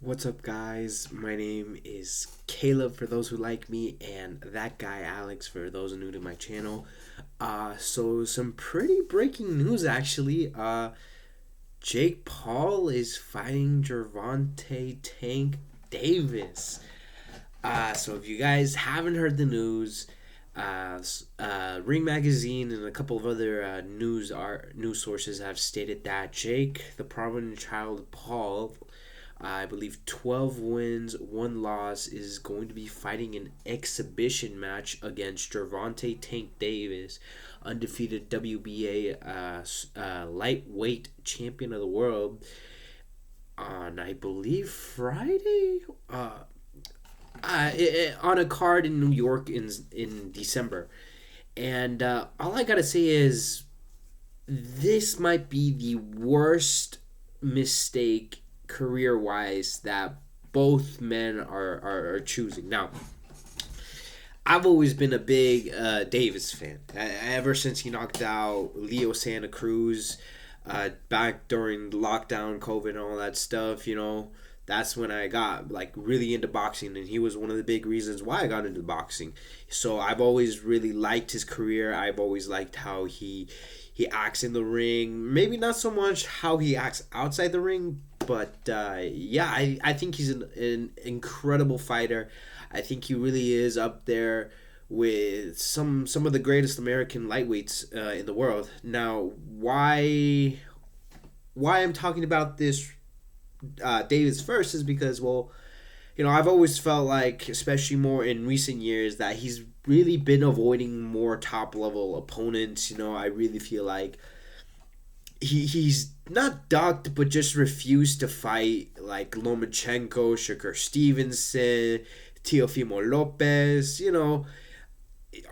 What's up, guys? My name is Caleb for those who like me, and that guy Alex for those new to my channel. So some pretty breaking news actually. Jake Paul is fighting Gervonta Tank Davis. So if you guys haven't heard the news, Ring Magazine and a couple of other news sources have stated that Jake, the problem child Paul, I believe 12 wins, 1 loss, is going to be fighting an exhibition match against Gervonta Tank Davis, undefeated WBA lightweight champion of the world, on, I believe, Friday? On a card in New York in December. And all I gotta say is this might be the worst mistake career wise that both men are choosing. Now, I've always been a big Davis fan. Ever since he knocked out Leo Santa Cruz back during lockdown, COVID, and all that stuff, that's when I got like really into boxing, and he was one of the big reasons why I got into boxing. So I've always really liked his career. I've always liked how he acts in the ring. Maybe not so much how he acts outside the ring, but I think he's an incredible fighter. I think he really is up there with some of the greatest American lightweights in the world. Now, why I'm talking about this Davis first is because, well, I've always felt like, especially more in recent years, that he's really been avoiding more top level opponents. I really feel like he's not ducked, but just refused to fight like Lomachenko, Shakur Stevenson, Teofimo Lopez.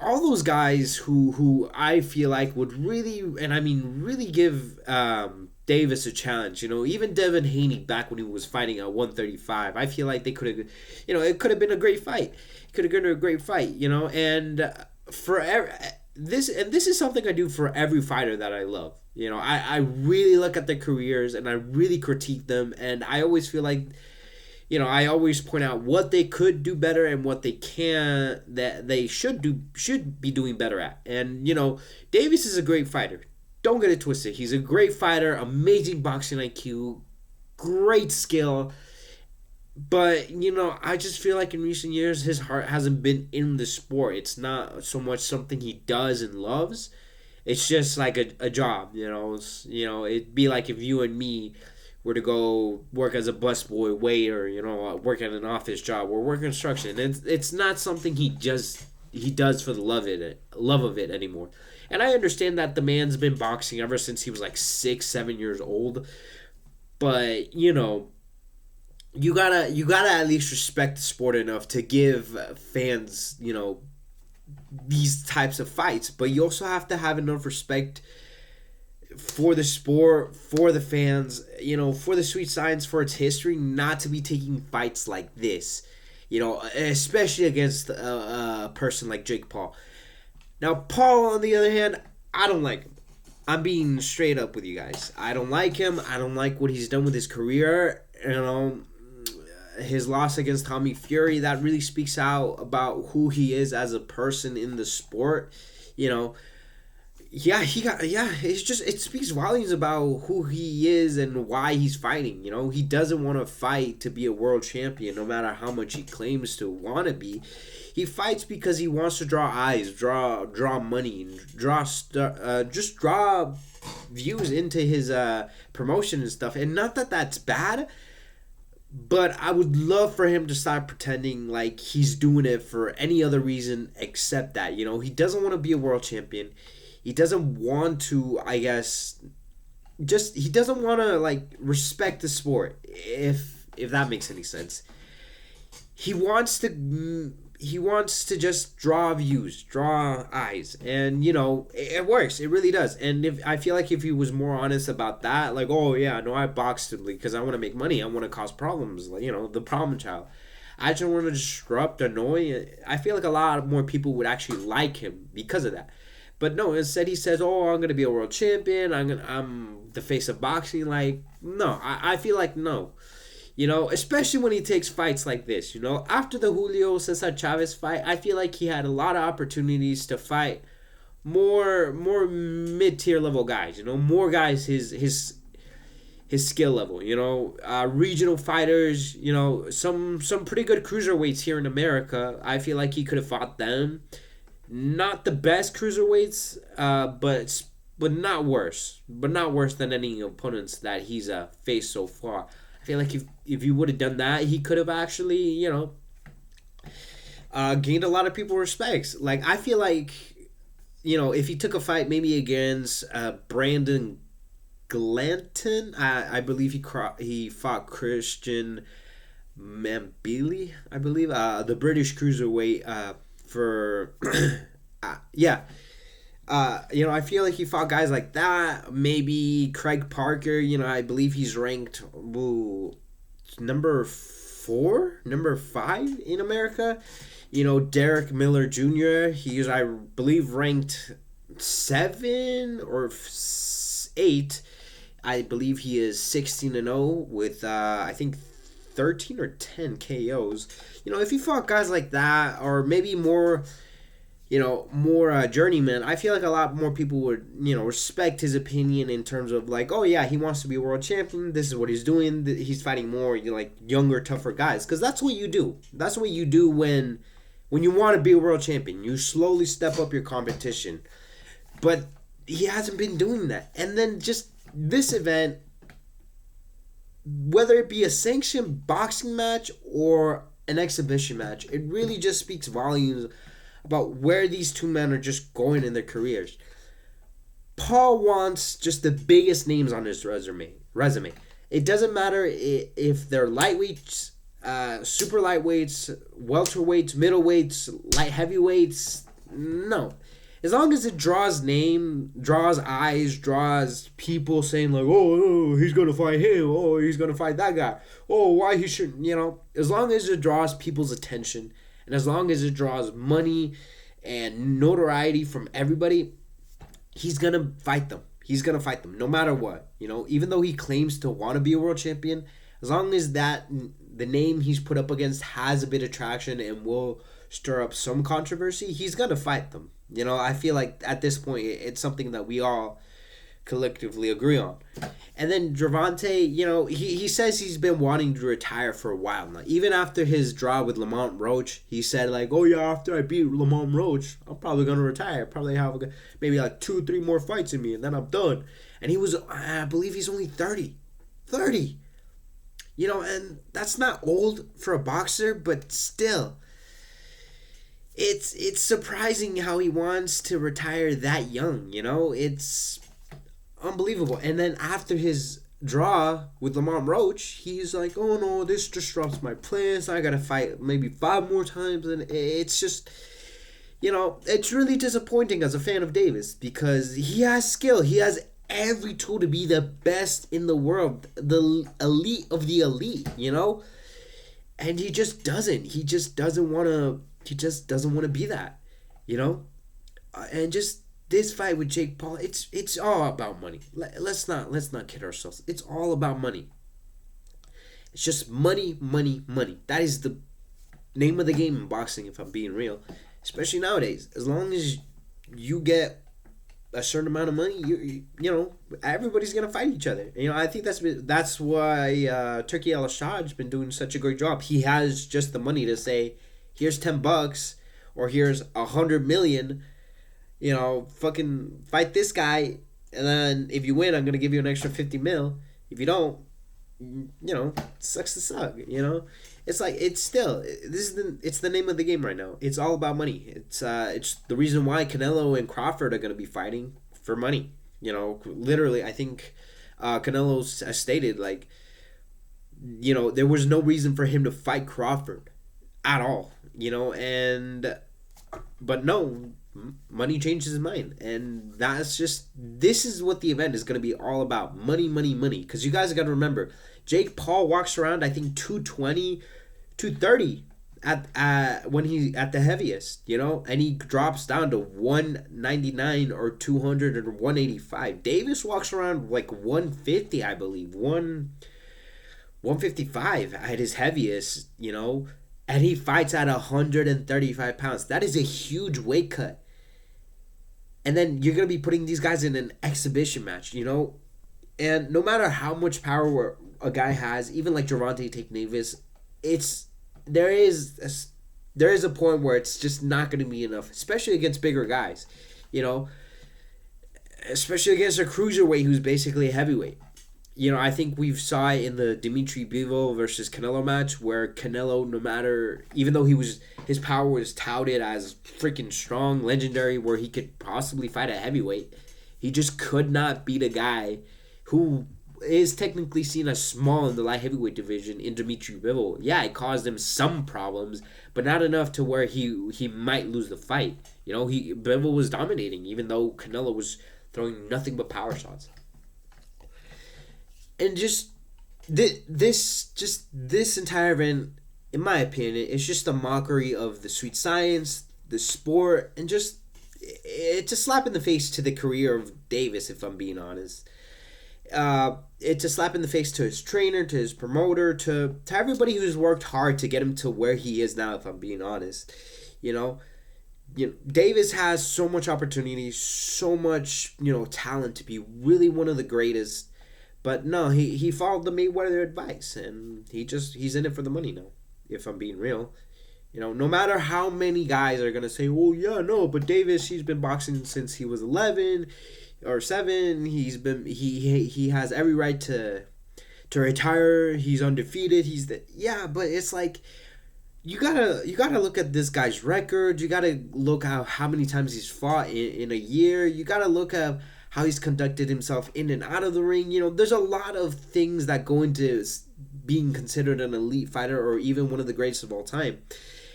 All those guys who I feel like would really, and I mean really, give Davis a challenge. Even Devin Haney back when he was fighting at 135, I feel like they could have, it could have been a great fight. It could have been a great fight. And this is something I do for every fighter that I love. I really look at their careers and I really critique them, and I always feel like, I always point out what they could do better and what they can't, that they should be doing better at. And Davis is a great fighter. Don't get it twisted. He's a great fighter, amazing boxing IQ, great skill. But I just feel like in recent years his heart hasn't been in the sport. It's not so much something he does and loves. It's just like a job. It'd be like if you and me were to go work as a busboy, waiter, work at an office job or work construction. It's not something he does for the love of it anymore. And I understand that the man's been boxing ever since he was like 6, 7 years old. But you gotta at least respect the sport enough to give fans these types of fights. But you also have to have enough respect for the sport, for the fans, for the sweet science, for its history, not to be taking fights like this, especially against a person like Jake Paul. Now, Paul, on the other hand, I don't like him. I'm being straight up with you guys. I don't like him. I don't like what he's done with his career. His loss against Tommy Fury, that really speaks out about who he is as a person in the sport. It speaks volumes about who he is and why he's fighting. He doesn't want to fight to be a world champion, no matter how much he claims to want to be. He fights because he wants to draw eyes, draw money, and just draw views into his promotion and stuff. And not that that's bad, but I would love for him to stop pretending like he's doing it for any other reason except that. He doesn't want to be a world champion. He doesn't want to, I guess, he doesn't want to like respect the sport, if that makes any sense. He wants to just draw views, draw eyes, and it works. It really does. And I feel like if he was more honest about that, like, oh yeah, no, I boxed because I want to make money, I want to cause problems, like, the problem child. I just want to disrupt, annoy. I feel like a lot more people would actually like him because of that. But no, instead he says, "Oh, I'm gonna be a world champion. I'm the face of boxing." Like, no, I feel like no. Especially when he takes fights like this. After the Julio Cesar Chavez fight, I feel like he had a lot of opportunities to fight more mid tier level guys. More guys his skill level. Regional fighters. Some pretty good cruiserweights here in America. I feel like he could have fought them. Not the best cruiserweights, but not worse. But not worse than any opponents that he's faced so far. I feel like if he would have done that, he could have actually, gained a lot of people's respects. Like, I feel like, if he took a fight maybe against Brandon Glanton, I believe he fought Christian Mambili, I believe, the British cruiserweight for, yeah. I feel like he fought guys like that. Maybe Craig Parker. I believe he's ranked number 4, number 5 in America. Derek Miller Jr. He's, I believe, ranked 7 or 8. I believe he is 16-0 with I think 13 or 10 KOs. If he fought guys like that, or maybe more journeyman, I feel like a lot more people would, respect his opinion in terms of like, oh yeah, he wants to be a world champion. This is what he's doing. He's fighting more, younger, tougher guys, because that's what you do. That's what you do when you want to be a world champion. You slowly step up your competition, but he hasn't been doing that. And then just this event, whether it be a sanctioned boxing match or an exhibition match, it really just speaks volumes about where these two men are just going in their careers. Paul wants just the biggest names on his resume. It doesn't matter if they're lightweights, super lightweights, welterweights, middleweights, light heavyweights. No. As long as it draws eyes, draws people saying like, oh, he's going to fight him. Oh, he's going to fight that guy. Oh, why he shouldn't, As long as it draws people's attention, and as long as it draws money and notoriety from everybody, he's going to fight them. He's going to fight them no matter what. Even though he claims to want to be a world champion, as long as the name he's put up against has a bit of traction and will stir up some controversy, he's going to fight them. I feel like at this point, it's something that we all collectively agree on. And then Gervonta, he says he's been wanting to retire for a while now. Even after his draw with Lamont Roach, he said like, oh yeah, after I beat Lamont Roach, I'm probably going to retire. Probably have maybe like 2-3 more fights in me, and then I'm done. And he was, I believe he's only 30. 30! And that's not old for a boxer, but still. It's surprising how he wants to retire that young, It's unbelievable. And then after his draw with Lamont Roach, he's like, oh no, this disrupts my plans. I gotta fight maybe 5 more times. And it's just, it's really disappointing as a fan of Davis, because he has skill. He has every tool to be the best in the world, the elite of the elite, And he just doesn't. He just doesn't want to be that, And just this fight with Jake Paul, it's all about money. Let's not kid ourselves. It's all about money. It's just money, money, money. That is the name of the game in boxing, if I'm being real. Especially nowadays. As long as you get a certain amount of money, everybody's gonna fight each other. I think that's why Turki Al-Shad's been doing such a great job. He has just the money to say, here's $10, or here's $100 million. Fucking fight this guy, and then if you win, I'm gonna give you an extra $50 million. If you don't, sucks to suck. It's like, it's the name of the game right now. It's all about money. It's the reason why Canelo and Crawford are gonna be fighting for money. Literally, I think Canelo has stated like, there was no reason for him to fight Crawford at all. But no, money changes his mind, and this is what the event is going to be all about. Money, money, money. Because you guys got to remember, Jake Paul walks around, I think, 220, 230 when he at the heaviest, and he drops down to 199 or 200 or 185. Davis walks around like 150, I believe, 155 at his heaviest, and he fights at 135 pounds. That is a huge weight cut. And then you're going to be putting these guys in an exhibition match. And no matter how much power a guy has, even like Gervonta Tank Davis, it's there is a point where it's just not going to be enough, especially against bigger guys, you know, especially against a cruiserweight who's basically a heavyweight. I think we've saw it in the Dimitri Bivol versus Canelo match where Canelo, no matter, even though his power was touted as freaking strong, legendary, where he could possibly fight a heavyweight, he just could not beat a guy who is technically seen as small in the light heavyweight division in Dimitri Bivol. Yeah, it caused him some problems, but not enough to where he might lose the fight. Bivol was dominating, even though Canelo was throwing nothing but power shots. And just this entire event, in my opinion, is just a mockery of the sweet science, the sport, and just it's a slap in the face to the career of Davis, if I'm being honest. It's a slap in the face to his trainer, to his promoter, to everybody who's worked hard to get him to where he is now, if I'm being honest. Davis has so much opportunity, so much, talent to be really one of the greatest. But no, he followed the Mayweather advice, and he's in it for the money now, if I'm being real. No matter how many guys are going to say, well, yeah, no, but Davis, he's been boxing since he was 11 or 7. He has every right to retire. He's undefeated. Yeah, but it's like you gotta look at this guy's record. You gotta look at how many times he's fought in a year. You gotta look at how he's conducted himself in and out of the ring. There's a lot of things that go into being considered an elite fighter or even one of the greatest of all time.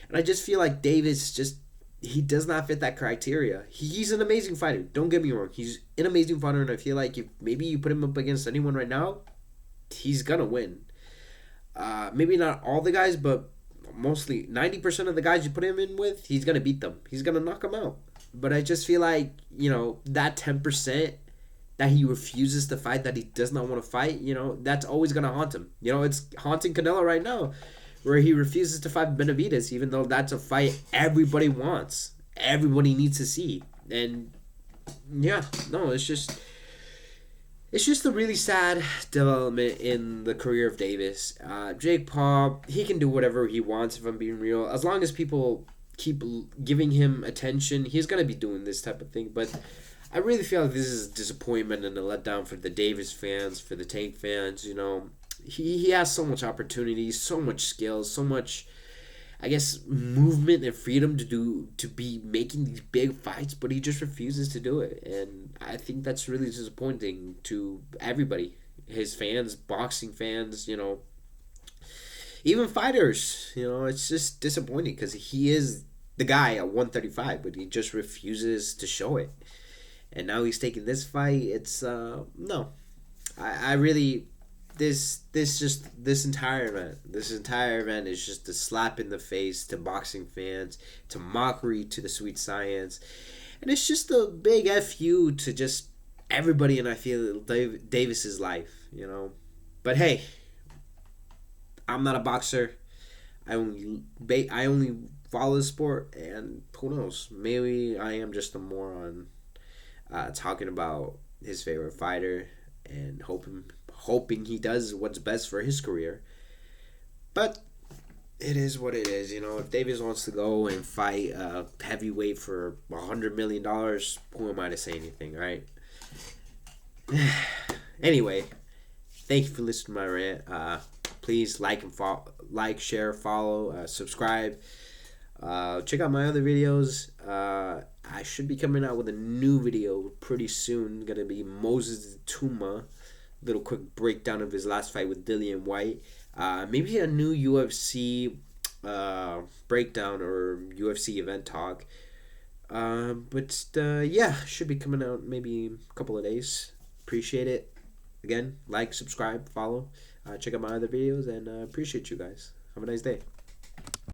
And I just feel like Davis he does not fit that criteria. He's an amazing fighter. Don't get me wrong. He's an amazing fighter, and I feel like if maybe you put him up against anyone right now, he's going to win. Maybe not all the guys, but mostly 90% of the guys you put him in with, he's going to beat them. He's going to knock them out. But I just feel like, that 10% that he refuses to fight, that he does not want to fight, that's always going to haunt him. It's haunting Canelo right now, where he refuses to fight Benavidez, even though that's a fight everybody wants. Everybody needs to see. And, yeah, no, it's just a really sad development in the career of Davis. Jake Paul, he can do whatever he wants, if I'm being real. As long as people keep giving him attention, he's going to be doing this type of thing. But I really feel like this is a disappointment and a letdown for the Davis fans, for the Tank fans. He has so much opportunity, so much skills, so much, I guess, movement and freedom to be making these big fights, but he just refuses to do it. And I think that's really disappointing to everybody, his fans, boxing fans, even fighters. It's just disappointing because he is the guy at 135, but he just refuses to show it. And now he's taking this fight. It's no, I really this entire event is just a slap in the face to boxing fans, to mockery to the sweet science, and it's just a big fu to just everybody. And I feel Davis's life, But hey, I'm not a boxer. I only follow the sport, and who knows? Maybe I am just a moron talking about his favorite fighter and hoping he does what's best for his career. But it is what it is. If Davis wants to go and fight a heavyweight for $100 million, who am I to say anything, right? Anyway, thank you for listening to my rant. Please like, share, follow, subscribe. Check out my other videos. I should be coming out with a new video pretty soon. Gonna be Moses Tuma. Little quick breakdown of his last fight with Dillian White. Maybe a new UFC breakdown or UFC event talk. Yeah, should be coming out maybe a couple of days. Appreciate it. Again, like, subscribe, follow. Check out my other videos, and appreciate you guys. Have a nice day.